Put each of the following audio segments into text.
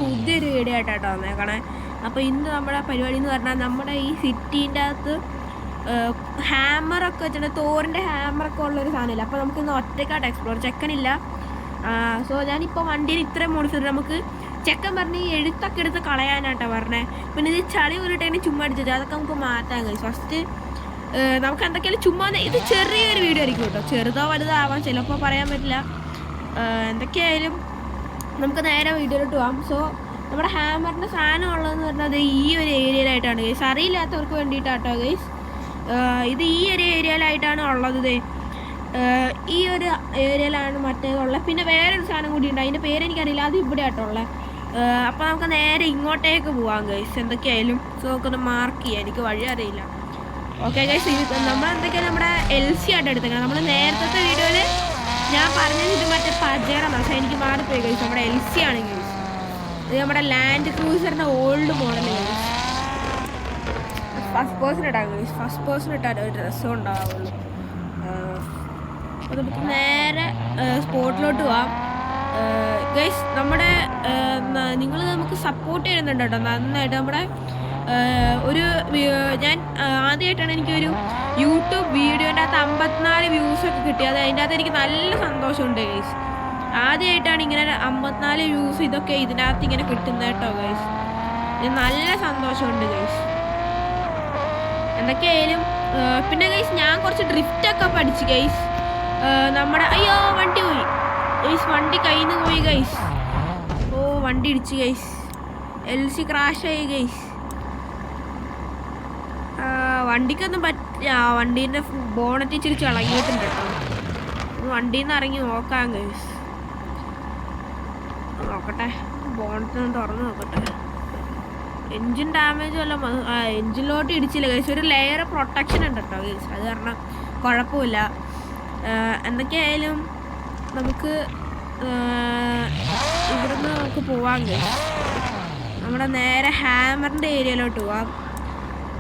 പുതിയൊരു വീഡിയോ ആയിട്ടാട്ടോ വന്നേക്കണേ. അപ്പോൾ ഇന്ന് നമ്മുടെ പരിപാടി എന്ന് പറഞ്ഞാൽ നമ്മുടെ ഈ സിറ്റീൻ്റെ അകത്ത് ഹാമറൊക്കെ വെച്ചിട്ട് തോറിൻ്റെ ഹാമറൊക്കെ ഉള്ളൊരു സാധനമില്ല. അപ്പോൾ നമുക്കിന്ന് ഒറ്റക്കായിട്ട് എക്സ്പ്ലോർ ചെക്കനില്ല. സോ ഞാനിപ്പോൾ വണ്ടിയിൽ ഇത്രയും മോഡിഫൈ നമുക്ക് ചെക്കൻ പറഞ്ഞ് ഈ എഴുത്തൊക്കെ എടുത്ത് കളയാനായിട്ടാണ് പറഞ്ഞത്. പിന്നെ ഇത് ചളി ഉരുട്ടേനെ ചുമ്മാ അടിച്ചത് അതൊക്കെ നമുക്ക് മാറ്റാൻ കഴിയും. ഫസ്റ്റ് നമുക്ക് എന്തൊക്കെയാലും ചുമ്മാ ഇത് ചെറിയൊരു വീഡിയോ ആയിരിക്കും കേട്ടോ. ചെറുതോ വലുതോ ആവാം, ചിലപ്പോൾ പറയാൻ പറ്റില്ല. എന്തൊക്കെയായാലും നമുക്ക് നേരെ വീഡിയോയിലോട്ട് പോകാം. സോ നമ്മുടെ ഹാമറിൻ്റെ സാധനം ഉള്ളതെന്ന് പറഞ്ഞാൽ ഈ ഒരു ഏരിയയിലായിട്ടാണ് ഗൈസ്. അറിയില്ലാത്തവർക്ക് വേണ്ടിയിട്ടാട്ടോ ഗൈസ്. ഇത് ഈ ഒരു ഏരിയയിലായിട്ടാണ് ഉള്ളത്. ഈ ഒരു ഏരിയയിലാണ് മറ്റേതുള്ളത്. പിന്നെ വേറൊരു സാധനം കൂടി ഉണ്ട്, അതിൻ്റെ പേരെനിക്കറിയില്ല, അത് ഇവിടെ ആയിട്ടുള്ളത്. അപ്പോൾ നമുക്ക് നേരെ ഇങ്ങോട്ടേക്ക് പോവാം ഗൈസ്. എന്തൊക്കെയായാലും സോ നമുക്കൊന്ന് മാർക്ക് ചെയ്യാം, എനിക്ക് വഴി അറിയില്ല. ഓക്കെ ഗൈസ്, ഇത് നമ്മളെന്തൊക്കെയാണ് നമ്മുടെ LC ആയിട്ട് എടുത്തേക്കണം. നമ്മൾ നേരത്തെ വീഡിയോയിൽ ഞാൻ പറഞ്ഞത് ഇത് മറ്റേ പജേറാണ്, പക്ഷേ എനിക്ക് മാറിപ്പോയി ഗൈസ്. നമ്മുടെ LC ആണ് ഗൈസ്. ഇത് നമ്മുടെ ലാൻഡ് ക്രൂസറിൻ്റെ old model guys. First person ഇട്ടാൽ ഗൈസ്, ഫസ്റ്റ് പേഴ്സൺ ഇട്ടാൽ ഒരു രസം ഉണ്ടാവുള്ളൂ. അപ്പോൾ നമുക്ക് നേരെ സ്പോട്ടിലോട്ട് പോവാം ഗൈസ്. നമ്മുടെ നിങ്ങൾ നമുക്ക് സപ്പോർട്ട് ചെയ്യുന്നുണ്ട് കേട്ടോ നന്നായിട്ട്. നമ്മുടെ ഒരു ഞാൻ ആദ്യമായിട്ടാണ് എനിക്കൊരു യൂട്യൂബ് വീഡിയോൻ്റെ അകത്ത് 54 വ്യൂസൊക്കെ കിട്ടിയത്. അതിൻ്റെ അകത്ത് എനിക്ക് നല്ല സന്തോഷമുണ്ട് ഗൈസ്. ആദ്യമായിട്ടാണ് ഇങ്ങനെ 54 വ്യൂസ് ഇതൊക്കെ ഇതിനകത്ത് ഇങ്ങനെ കിട്ടുന്നത് കേട്ടോ ഗൈസ്. നല്ല സന്തോഷമുണ്ട് ഗൈസ്. എന്തൊക്കെയായാലും പിന്നെ ഗൈസ് ഞാൻ കുറച്ച് ഡ്രിഫ്റ്റൊക്കെ പഠിച്ചു ഗൈസ്. നമ്മുടെ അയ്യോ വണ്ടി പോയി ഗൈസ്, വണ്ടി കയ്യിൽ നിന്ന് പോയി ഗൈസ്. ഓ വണ്ടി ഇടിച്ചു ഗൈസ്, LC ക്രാഷായി ഗൈസ്. വണ്ടിക്കൊന്നും പറ്റില്ല, വണ്ടീൻ്റെ ബോണറ്റ് ഇച്ചിരി ചളങ്ങിയിട്ടുണ്ട് കേട്ടോ. വണ്ടിയിൽ നിന്ന് ഇറങ്ങി നോക്കാം ഗൈസ്. നോക്കട്ടെ, ബോണറ്റ് തുറന്ന് നോക്കട്ടെ. എൻജിൻ ഡാമേജ് വല്ല എൻജിനിലോട്ട് ഇടിച്ചില്ല ഗൈസ്. ഒരു ലെയർ പ്രൊട്ടക്ഷൻ ഉണ്ട് കേട്ടോ ഗൈസ്, അത് കാരണം കുഴപ്പമില്ല. എന്തൊക്കെയായാലും നമുക്ക് ഇവിടുന്ന് നമുക്ക് പോവാം ഗൈസ്. നമ്മുടെ നേരെ ഹാമറിൻ്റെ ഏരിയയിലോട്ട് പോവാം.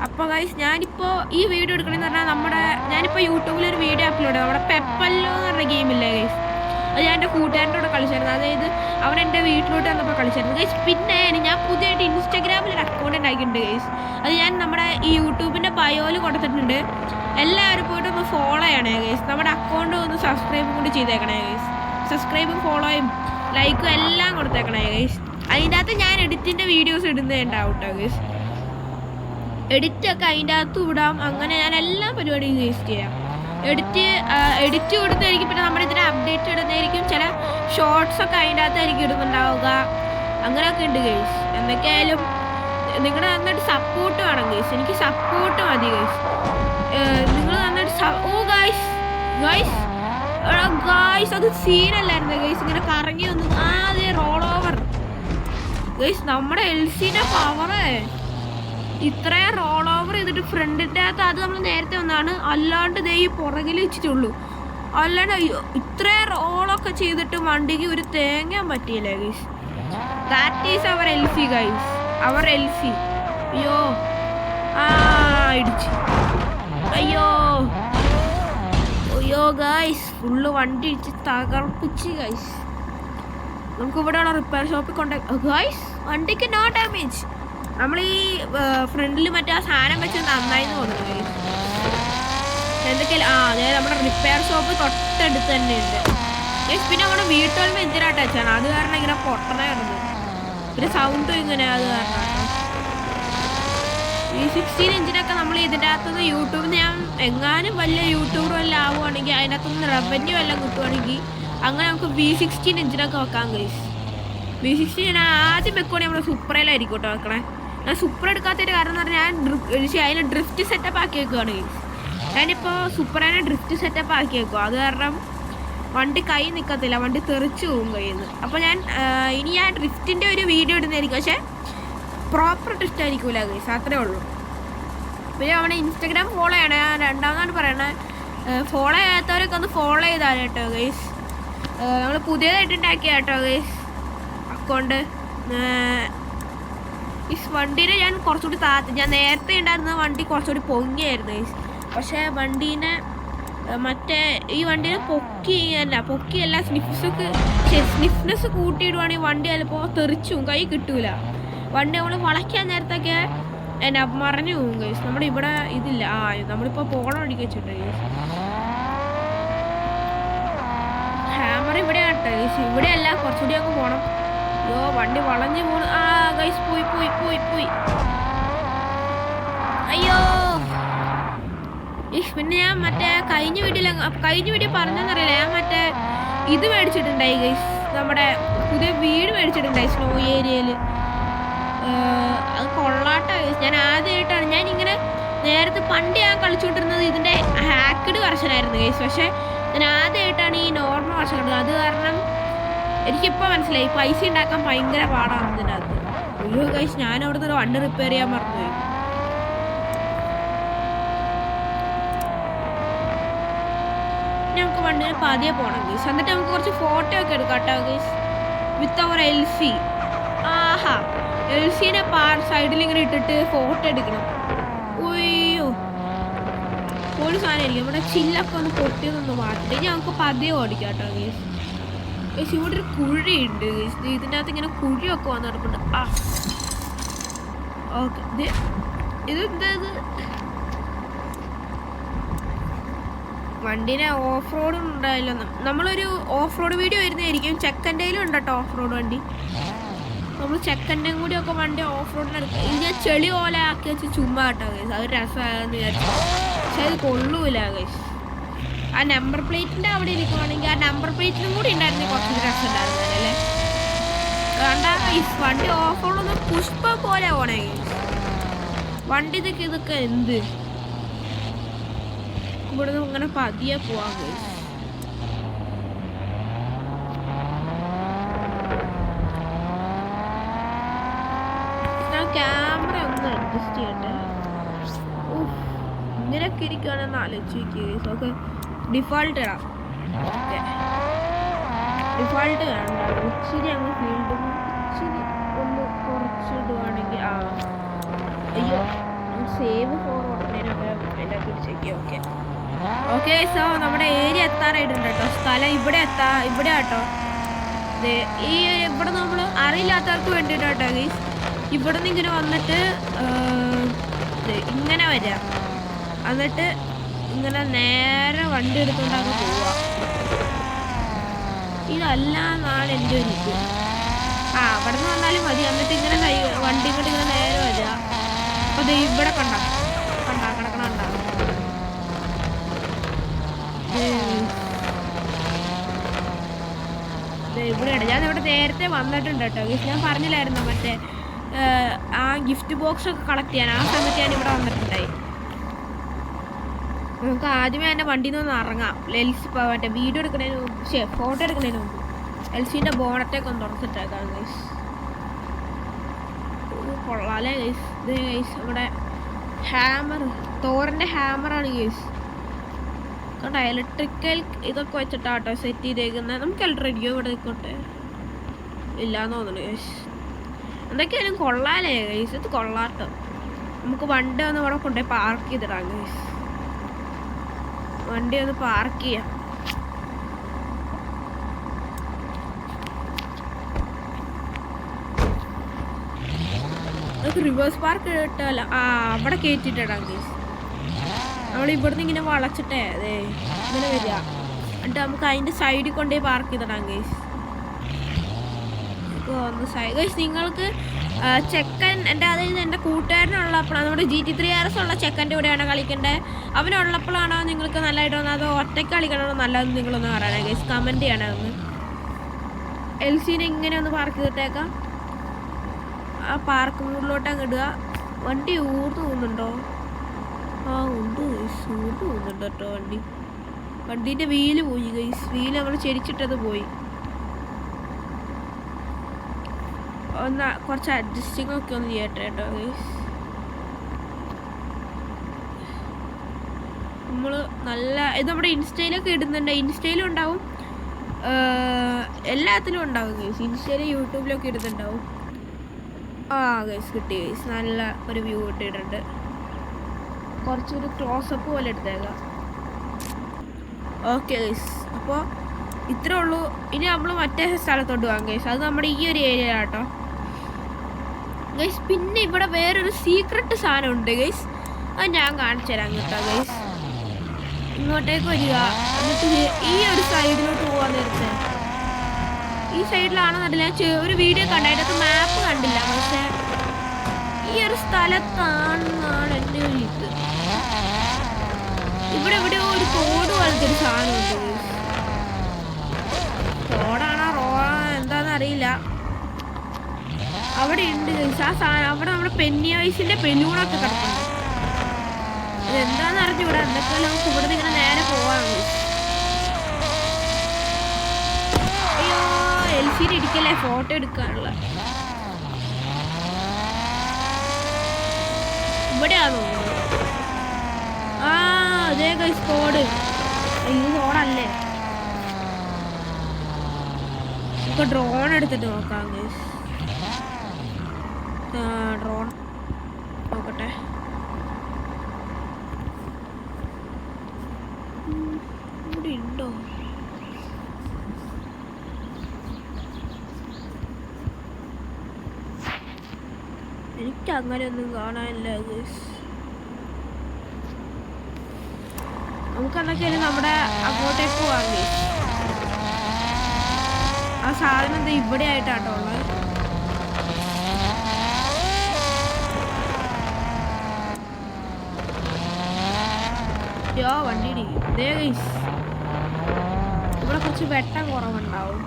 അപ്പോൾ ഗൈസ് ഞാനിപ്പോൾ ഈ വീഡിയോ എടുക്കണമെന്ന് പറഞ്ഞാൽ ഞാനിപ്പോൾ യൂട്യൂബിലൊരു വീഡിയോ അപ്ലോഡ് ചെയ്തു. നമ്മുടെ പെപ്പല്ലോ എന്ന് പറഞ്ഞ ഗെയിമില്ലേ ഗൈസ്, അത് ഞാൻ എൻ്റെ കൂട്ടുകാരൻ്റെ കൂടെ കളിച്ചായിരുന്നു. അതായത് അവൻ എൻ്റെ വീട്ടിലോട്ട് വന്നപ്പോൾ കളിച്ചായിരുന്നു ഗൈസ്. പിന്നെ ഞാൻ പുതിയതായിട്ട് ഇൻസ്റ്റാഗ്രാമിൽ ഒരു അക്കൗണ്ട് ഉണ്ടാക്കിയിട്ടുണ്ട് ഗൈസ്. അത് ഞാൻ നമ്മുടെ ഈ യൂട്യൂബിൻ്റെ ബയോയിൽ കൊടുത്തിട്ടുണ്ട്. എല്ലാവരും പോയിട്ട് ഒന്ന് ഫോളോ ചെയ്യണേ ഗൈസ്. നമ്മുടെ അക്കൗണ്ട് ഒന്ന് സബ്സ്ക്രൈബും കൂടി ചെയ്തേക്കണേ ഗൈസ്. സബ്സ്ക്രൈബും ഫോളോയും ലൈക്കും എല്ലാം കൊടുത്തേക്കണേ ഗൈസ്. അതിൻ്റെ അകത്ത് ഞാൻ എഡിറ്റിൻ്റെ വീഡിയോസ് ഇടുന്നുണ്ടാവും കേട്ടോ ഗൈസ്. എഡിറ്റൊക്കെ അതിൻ്റെ അകത്ത് വിടാം. അങ്ങനെ ഞാൻ എല്ലാ പരിപാടിയും ഗൈസ് ചെയ്യാം. എഡിറ്റ് കൊടുത്തായിരിക്കും. പിന്നെ നമ്മുടെ ഇതിന് അപ്ഡേറ്റ് ഇടുന്നതായിരിക്കും. ചില ഷോർട്സൊക്കെ അതിൻ്റെ അകത്തായിരിക്കും ഇടുന്നുണ്ടാവുക. അങ്ങനെയൊക്കെ ഉണ്ട് ഗൈസ്. എന്തൊക്കെയായാലും നിങ്ങളുടെ നന്നായിട്ട് സപ്പോർട്ട് വേണം ഗൈസ്. എനിക്ക് സപ്പോർട്ട് മതി ഗൈസ്. നിങ്ങൾ നന്നായിട്ട് ഓ ഗൈസ് ഗൈസ് ഗൈസ് അത് സീനല്ലായിരുന്നു ഗൈസ്. ഇങ്ങനെ കറങ്ങി വന്നു അതെ റോൾ ഓവർ ഗൈസ്. നമ്മുടെ LCൻ്റെ പവറ് ഇത്രയും റോൾ ഓവർ ചെയ്തിട്ട് ഫ്രണ്ടിൻ്റെ അകത്ത് അത് നമ്മൾ നേരത്തെ വന്നാണ്. അല്ലാണ്ട് ദേ ഈ പുറകിൽ വെച്ചിട്ടുള്ളൂ. അല്ലാണ്ട് ഇത്രയും റോളൊക്കെ ചെയ്തിട്ട് വണ്ടിക്ക് ഒരു തേങ്ങാൻ പറ്റിയില്ലേ guys. That is our LC guys, our LC. അയ്യോ ഇടിച്ച് അയ്യോ അയ്യോ ഗൈസ്, ഫുള്ള് വണ്ടി ഇടിച്ച് തകർപ്പിച്ച് ഗൈസ്. നമുക്കിവിടെയുള്ള റിപ്പയർ ഷോപ്പിൽ കൊണ്ടുപോയി ഗൈസ്. വണ്ടിക്ക് നോ ഡാമേജ്. നമ്മൾ ഈ ഫ്രണ്ടിൽ മറ്റേ ആ സാധനം വെച്ച് നന്നായിന്ന് തോന്നുന്നു ഗൈസ്. എന്തൊക്കെയാലും അതായത് നമ്മുടെ റിപ്പയർ ഷോപ്പ് തൊട്ടടുത്ത് തന്നെ ഉണ്ട് ഗൈസ്. പിന്നെ നമ്മുടെ വീട്ടുകളിൽ എഞ്ചിനായിട്ട് വെച്ചാണ്, അത് കാരണം ഇങ്ങനെ പൊട്ടണേ കിടന്നു. പിന്നെ സൗണ്ടും ഇങ്ങനെ, അത് കാരണം V16 എഞ്ചിനൊക്കെ നമ്മൾ ഇതിൻ്റെ അകത്തുനിന്ന് യൂട്യൂബിൽ നിന്ന് ഞാൻ എങ്ങാനും വലിയ യൂട്യൂബർ വല്ല ആവുകയാണെങ്കിൽ അതിനകത്തുനിന്ന് റവന്യൂ എല്ലാം കിട്ടുവാണെങ്കിൽ അങ്ങനെ നമുക്ക് V16 എഞ്ചിനൊക്കെ വെക്കാം ഗൈസ്. V16 ഞാൻ ആദ്യം വെക്കുവാണെങ്കിൽ നമ്മൾ സൂപ്പറയിലായിരിക്കും കേട്ടോ വെക്കണേ. ഞാൻ സൂപ്പർ എടുക്കാത്തതിൻ്റെ കാരണം എന്ന് പറഞ്ഞാൽ അതിന് ഡ്രിഫ്റ്റ് സെറ്റപ്പ് ആക്കി വെക്കുകയാണ് ഗൈസ്. ഞാനിപ്പോൾ സൂപ്പറേനെ ഡ്രിഫ്റ്റ് സെറ്റപ്പ് ആക്കി വെക്കുക. അത് കാരണം വണ്ടി കൈ നിൽക്കത്തില്ല, വണ്ടി തെറിച്ച് പോകും കയ്യിൽ നിന്ന്. അപ്പോൾ ഇനി ഞാൻ ഡ്രിഫ്റ്റിൻ്റെ ഒരു വീഡിയോ ഇടുന്നതായിരിക്കും, പക്ഷേ പ്രോപ്പർ ഡ്രിഫ്റ്റ് ആയിരിക്കില്ല ഗൈസ്, അത്രേ ഉള്ളൂ. പിന്നെ അവിടെ ഇൻസ്റ്റാഗ്രാം ഫോളോ ചെയ്യണേ. രണ്ടാമതാണ് പറയണേ, ഫോളോ ചെയ്യാത്തവരൊക്കെ ഒന്ന് ഫോളോ ചെയ്താൽ കേട്ടോ ഗൈസ്. നമ്മൾ പുതിയതായിട്ട് ഉണ്ടാക്കിയ കേട്ടോ ഗൈസ് അക്കൗണ്ട്. ഈ വണ്ടീനെ ഞാൻ കുറച്ചുകൂടി ഞാൻ നേരത്തെ ഉണ്ടായിരുന്ന വണ്ടി കുറച്ചുകൂടി പൊങ്ങിയായിരുന്നു ഗൈസ്. പക്ഷേ വണ്ടീനെ മറ്റേ ഈ വണ്ടിയെ പൊക്കിയല്ല സ്നിഫ്നെസ് കൂട്ടിയിടുവാണെങ്കിൽ വണ്ടി ചിലപ്പോൾ തെറിച്ചും കൈ കിട്ടൂല. വണ്ടി നമ്മൾ വളയ്ക്കാൻ നേരത്തൊക്കെ എന്നാ മറഞ്ഞു പോകും ഗൈസ്. നമ്മുടെ ഇവിടെ ഇതില്ല. നമ്മളിപ്പോൾ പോകണം വണ്ടിക്ക് വെച്ചിട്ടുണ്ട് ഗൈസ്. ഹാമർ ഇവിടെയാണ് കേട്ടോ ഗൈസ്. ഇവിടെയല്ല, കുറച്ചുകൂടി അങ്ങ് പോകണം. അയ്യോ വണ്ടി വളഞ്ഞു പോകണം. ഗൈസ് പോയി. അയ്യോ പിന്നെ ഞാൻ മറ്റേ കഴിഞ്ഞ വീഡിയോ പറഞ്ഞെന്നറിയില്ല, ഞാൻ മറ്റേ ഇത് മേടിച്ചിട്ടുണ്ടായി ഗൈസ്. നമ്മുടെ പുതിയ വീട് മേടിച്ചിട്ടുണ്ടായി സ്നോ ഏരിയയിൽ. അത് കൊള്ളാട്ട ഗൈസ്. ഞാൻ ആദ്യമായിട്ടാണ് ഞാനിങ്ങനെ നേരത്തെ പണ്ട് ഞാൻ കളിച്ചുകൊണ്ടിരുന്നത് ഇതിൻ്റെ ഹാക്കഡ് വെർഷനായിരുന്നു ഗൈസ്. പക്ഷേ ഞാൻ ആദ്യമായിട്ടാണ് ഈ നോർമൽ വെർഷൻ കണ്ടത്. അത് കാരണം എനിക്കിപ്പോൾ മനസ്സിലായി പൈസ ഉണ്ടാക്കാൻ ഭയങ്കര പാടാണ് ഇതിനകത്ത്. അയ്യോ ഗൈസ്, ഞാൻ അവിടുന്ന് ഒരു വണ്ടി റിപ്പയർ ചെയ്യാൻ മറന്നുപോയി. നമുക്ക് വണ്ടിന് പതിയെ പോകണം ഗൈസ്. എന്നിട്ട് നമുക്ക് കുറച്ച് ഫോട്ടോ ഒക്കെ എടുക്കാം കേട്ടോ ഗൈസ്, വിത്ത് അവർ LC. LCനെ സൈഡിൽ ഇങ്ങനെ ഇട്ടിട്ട് ഫോട്ടോ എടുക്കണം. ഒയ്യോ ഒരു സാധനമായിരിക്കും. നമ്മുടെ ചില്ലൊക്കെ ഒന്ന് പൊട്ടിയൊന്നൊന്ന് മാറ്റിട്ട് ഞങ്ങൾക്ക് പതിയെ ഓടിക്കാം കേട്ടോ ഗൈസ്. ഗൈസ് ഇവിടെ ഒരു കുഴിയുണ്ട് ഗൈസ്. ഇതിൻ്റെ അകത്ത് ഇങ്ങനെ കുഴിയൊക്കെ വന്ന് നടപ്പുണ്ട്. ഓക്കെ, ഇതെന്താ വണ്ടീനെ ഓഫ് റോഡ് ഉണ്ടായല്ലോ. നമ്മളൊരു ഓഫ് റോഡ് വീഡിയോ വരുന്നതായിരിക്കും. ചെക്കൻ്റെയിലും ഉണ്ട് കേട്ടോ ഓഫ് റോഡ് വണ്ടി. നമ്മൾ ചെക്കൻ്റെയും കൂടി ഒക്കെ വണ്ടി ഓഫ് റോഡിനെടുക്കുക. ഇത് ഞാൻ ചെളി പോലെ ആക്കി വെച്ച് ചുമ്മാ കേട്ടോ ഗൈസ്. അത് രസമായെന്ന് വിചാരിച്ചു. പക്ഷെ അത് കൊള്ളൂല ഗൈസ്. ആ നമ്പർ പ്ലേറ്റിൻ്റെ അവിടെ ഇരിക്കുവാണെങ്കിൽ ആ നമ്പർ പ്ലേറ്റിനും കൂടി ഉണ്ടായിരുന്നെങ്കിൽ കുറച്ചുകൂടി രസം ഉണ്ടായിരുന്നല്ലേ. കണ്ടാ ഗൈസ് വണ്ടി ഓഫ് റോഡൊന്ന് പുഷ്പം പോലെ പോണേ ഗൈസ്. വണ്ടി ഇതൊക്കെ എന്ത് ഇവിടുന്ന് ഇങ്ങനെ പതിയെ പോവാം ഗൈസ്. ഞാൻ ക്യാമറ ഒന്ന് അഡ്ജസ്റ്റ് ചെയ്യട്ടെ. ഇങ്ങനെയൊക്കെ ഇരിക്കുകയാണെന്ന് ആലോചിച്ച് നോക്കിയ ഗൈസ്. ഓക്കെ, ഡിഫോൾട്ട് ഇടാം. ഓക്കെ, ഡിഫോൾട്ട് വേണ്ട. ഇച്ചിരി അങ്ങ് ഫീൽഡ് ഇച്ചിരി ഒന്ന് കുറച്ചിടുവാണെങ്കിൽ അയ്യോ സേവ് ഫോർ ഓടുന്നതിനൊക്കെ അതിൻ്റെ അകത്ത് പിടിച്ചേക്കി. ഓക്കെ സോ നമ്മുടെ ഏരിയ എത്താറായിട്ടുണ്ട് കേട്ടോ. സ്ഥലം ഇവിടെ ആട്ടോ. ഈ ഇവിടെ നമ്മൾ അറിയില്ലാത്തവർക്ക് വേണ്ടിയിട്ട് കേട്ടോ ഗൈസ്. ഇവിടെ നിന്ന് ഇങ്ങനെ വന്നിട്ട് ഇങ്ങനെ വരിക, എന്നിട്ട് ഇങ്ങനെ നേരെ വണ്ടി എടുത്തുകൊണ്ടങ്ങ് പോവുക. ഇതല്ല എന്നാണ് എൻ്റെ ഒരു ഇത്. അവിടെ നിന്ന് വന്നാലും മതി. എന്നിട്ട് ഇങ്ങനെ വണ്ടി ഇങ്ങോട്ട് ഇങ്ങനെ നേരെ വരിക. അപ്പോൾ ഇവിടെ കണ്ട കിടക്കണ ഇവിടെയാണ്. ഞാൻ ഇവിടെ നേരത്തെ വന്നിട്ടുണ്ട് കേട്ടോ ഗൈസ്. ഞാൻ പറഞ്ഞില്ലായിരുന്നു മറ്റേ ആ ഗിഫ്റ്റ് ബോക്സ് ഒക്കെ കളക്ട് ചെയ്യാൻ. ആ സമയത്ത് ഞാൻ ഇവിടെ വന്നിട്ടുണ്ടായി. നമുക്ക് ആദ്യമേ തന്നെ വണ്ടിയിൽ നിന്ന് ഇറങ്ങാം. മറ്റേ വീഡിയോ എടുക്കുന്നതിന് മുമ്പ് ഫോട്ടോ എടുക്കുന്നതിന് മുമ്പ് LCൻ്റെ ബോണറ്റൊക്കെ ഒന്ന് തുറന്നിട്ടേക്കാം ഗൈസ്. കൊള്ളാലേ ഗൈസ്. ഇത് ഗൈസ് ഇവിടെ തോറിൻ്റെ ഹാമറാണ് ഗൈസ്. കണ്ടോ ഇലക്ട്രിക്കൽ ഇതൊക്കെ വെച്ചിട്ടാട്ടോ സെറ്റ് ചെയ്തേക്കുന്നത്. നമുക്ക് ഇലക്ട്രിക്കോ ഇവിടെ നിൽക്കട്ടെ ഇല്ലാന്ന് തോന്നുന്നു ഗൈസ്. എന്തൊക്കെയായാലും കൊള്ളാലേ ഗൈസ്. ഇത് കൊള്ളാട്ടോ. നമുക്ക് വണ്ടി ഒന്ന് ഇവിടെ കൊണ്ടുപോയി പാർക്ക് ചെയ്തിടാം ഗൈസ്. വണ്ടി ഒന്ന് പാർക്ക് ചെയ്യാം. നമുക്ക് റിവേഴ്സ് പാർക്ക് കിട്ടുമല്ലോ. അവിടെ കയറ്റിയിട്ടിടാം ഗൈസ്. നമ്മൾ ഇവിടുന്ന് ഇങ്ങനെ വളച്ചിട്ടേ ഇങ്ങനെ വരിക. എന്നിട്ട് നമുക്ക് അതിൻ്റെ സൈഡിൽ കൊണ്ടുപോയി പാർക്ക് ചെയ്തിടാം ഗൈസ്. ഗൈസ് നിങ്ങൾക്ക് ചെക്കൻ അതായത് എൻ്റെ കൂട്ടുകാരനുള്ളപ്പോഴാണ് നമ്മുടെ GT3 RS ഉള്ള ചെക്കൻ്റെ കൂടെയാണോ കളിക്കേണ്ടത്, അവനുള്ളപ്പോഴാണോ നിങ്ങൾക്ക് നല്ലതായിട്ട് വന്നത്, അതോ ഒറ്റയ്ക്ക് കളിക്കണോ നല്ലതെന്ന് നിങ്ങളൊന്ന് പറയണേ ഗൈസ്. കമൻറ്റ് ചെയ്യണേ ഒന്ന്. LCനെ ഇങ്ങനെ ഒന്ന് പാർക്ക് ചെയ്തിട്ടേക്കാം. ആ പാർക്ക് മൂടിലോട്ട് അങ്ങ് ഇടുക. വണ്ടി ഊർന്നു പോകുന്നുണ്ടോ? ഉണ്ട് ഗൈസ്, ഊർന്നു പോകുന്നുണ്ട് കേട്ടോ വണ്ടി. വണ്ടീൻ്റെ വീല് പോയി ഗൈസ്. വീല് നമ്മൾ ചെരിച്ചിട്ടത് പോയി. ഒന്ന് കുറച്ച് അഡ്ജസ്റ്റിംഗ് ഒക്കെ ഒന്ന് ചെയ്യട്ടെ കേട്ടോ ഗൈസ്. നമ്മൾ നല്ല ഇത് നമ്മുടെ ഇൻസ്റ്റയിലൊക്കെ ഇടുന്നുണ്ട്. ഇൻസ്റ്റയിലും ഉണ്ടാവും, എല്ലാത്തിലും ഉണ്ടാവും ഗൈസ്. ഇൻസ്റ്റയിലും യൂട്യൂബിലൊക്കെ ഇടുന്നുണ്ടാവും. ഗൈസ് കിട്ടി ഗൈസ്. നല്ല ഒരു വ്യൂ കിട്ടിയിട്ടുണ്ട്. കുറച്ചൊരു ക്ലോസപ്പ് പോലെ എടുത്തേക്കാം. ഓക്കെ ഗൈസ്, അപ്പോൾ ഇത്രേ ഉള്ളൂ. ഇനി നമ്മൾ മറ്റേ സ്ഥലത്തോട്ട് പോകാം ഗൈസ്. അത് നമ്മുടെ ഈ ഒരു ഏരിയ കേട്ടോ ഗൈസ്. പിന്നെ ഇവിടെ വേറൊരു സീക്രട്ട് സാധനം ഉണ്ട് ഗൈസ്, അത് ഞാൻ കാണിച്ചു തരാം കേട്ടോ ഗൈസ്. ഇങ്ങോട്ടേക്ക് വരിക, എന്നിട്ട് ഈ ഒരു സൈഡിലോട്ട് പോകാൻ നേരത്തെ ഈ സൈഡിലാണെന്നല്ല, ഞാൻ ഒരു വീഡിയോ കണ്ടായിട്ട് മാപ്പ് കണ്ടില്ല, പക്ഷേ ഈ ഒരു സ്ഥലത്താണെന്നാണ് എൻ്റെ ഒരു ഇത്. ഇവിടെ എവിടെയോ ഒരു തോട് പോലത്തെ ഒരു സാധനമുണ്ട്. തോടാണോ റോഡാണോ എന്താണെന്ന് അറിയില്ല. അവിടെ ഉണ്ട് ആ സാധനം. അവിടെ നമ്മുടെ പെന്നി ഐസിൻ്റെ ബലൂണൊക്കെ കിടക്കുന്നു. അതെന്താണെന്ന് അറിഞ്ഞൂടാ. എന്തൊക്കെ നമുക്ക് ഇവിടെ നിന്ന് ഇങ്ങനെ നേരെ പോവാണ്. അയ്യോ, LCD ഇരിക്കല്ലേ ഫോട്ടോ എടുക്കാനുള്ള. ഇവിടെയാണോ? ആ അതേ ഗൈസ് തോട്. ഇത് തോടല്ലേ? നമുക്ക് ഡ്രോൺ എടുത്തിട്ട് നോക്കാം ഗൈസ്. ഡ്രോൺ നോക്കട്ടെ. ഇവിടെ ഉണ്ടോ? എനിക്ക് അങ്ങനെയൊന്നും കാണാനില്ല ഗൈസ്. നമുക്ക് എന്തൊക്കെയാണ് നമ്മുടെ അങ്ങോട്ടേക്ക് പോകാം ഗൈസ്. ആ സാധനം എന്താ ഇവിടെ ആയിട്ടാട്ടോ ഉള്ളത്. വണ്ടി ഇതേ ഗൈസ്. ഇവിടെ കുറച്ച് വെട്ടം കുറവുണ്ടാവും.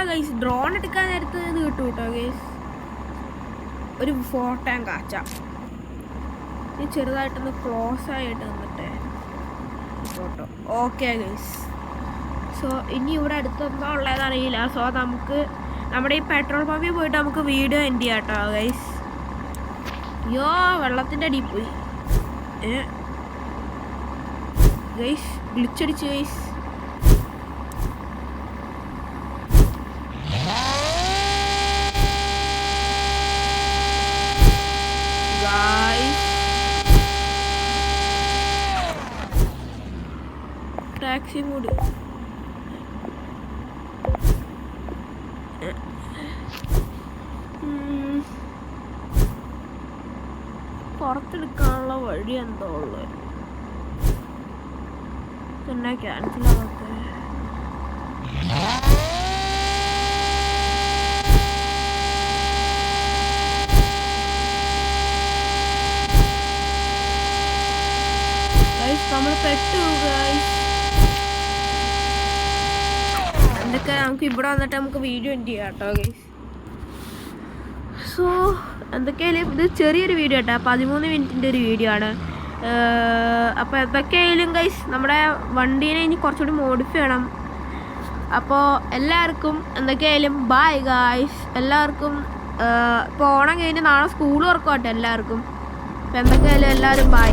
ഗൈസ് ഡ്രോൺ എടുക്കാൻ നേരത്ത് ഇത് കിട്ടും കേട്ടോ ഗൈസ്. ഒരു ഫോട്ടോ കാച്ചാം. ഈ ചെറുതായിട്ടൊന്ന് ക്ലോസ് ആയിട്ട് നിന്നിട്ടെ ഫോട്ടോ. Okay guys. സോ ഇനി ഇവിടെ അടുത്തൊന്നും ഉള്ളതെന്ന് അറിയില്ല. സോ നമുക്ക് നമ്മുടെ ഈ പെട്രോൾ പമ്പിൽ പോയിട്ട് നമുക്ക് വീഡിയോ എൻഡ് ചെയ്യാം കേട്ടോ ഗൈസ്. അയ്യോ, വെള്ളത്തിൻ്റെ അടിയിൽ പോയി ഗൈസ്. ഗ്ലിച്ചടിച്ച് ഗൈസ്. Taxi mode. പുറത്തെടുക്കാനുള്ള വഴി എന്തോ ഉള്ളത് തന്നെ ക്യാൻസലാവാത്ത. നമ്മൾ പെട്ടു ഗൈസ്. എന്തൊക്കെ നമുക്ക് ഇവിടെ വന്നിട്ട് നമുക്ക് വീഡിയോ എൻഡ് ചെയ്യാം കേട്ടോ ഗൈസ്. സോ എന്തൊക്കെയായാലും ഇത് ചെറിയൊരു വീഡിയോ കേട്ടോ, 13 മിനിറ്റിൻ്റെ ഒരു വീഡിയോ ആണ്. അപ്പോൾ എന്തൊക്കെയായാലും ഗൈസ് നമ്മുടെ വണ്ടീനെ ഇനി കുറച്ചുകൂടി മോഡിഫൈ ചെയ്യണം. അപ്പോൾ എല്ലാവർക്കും എന്തൊക്കെയായാലും ബൈ ഗൈസ്. എല്ലാവർക്കും ഇപ്പോൾ ഓണം കഴിഞ്ഞ് നാളെ സ്കൂൾ തുറക്കട്ടെ എല്ലാവർക്കും. അപ്പോൾ എന്തൊക്കെയായാലും എല്ലാവരും ബൈ.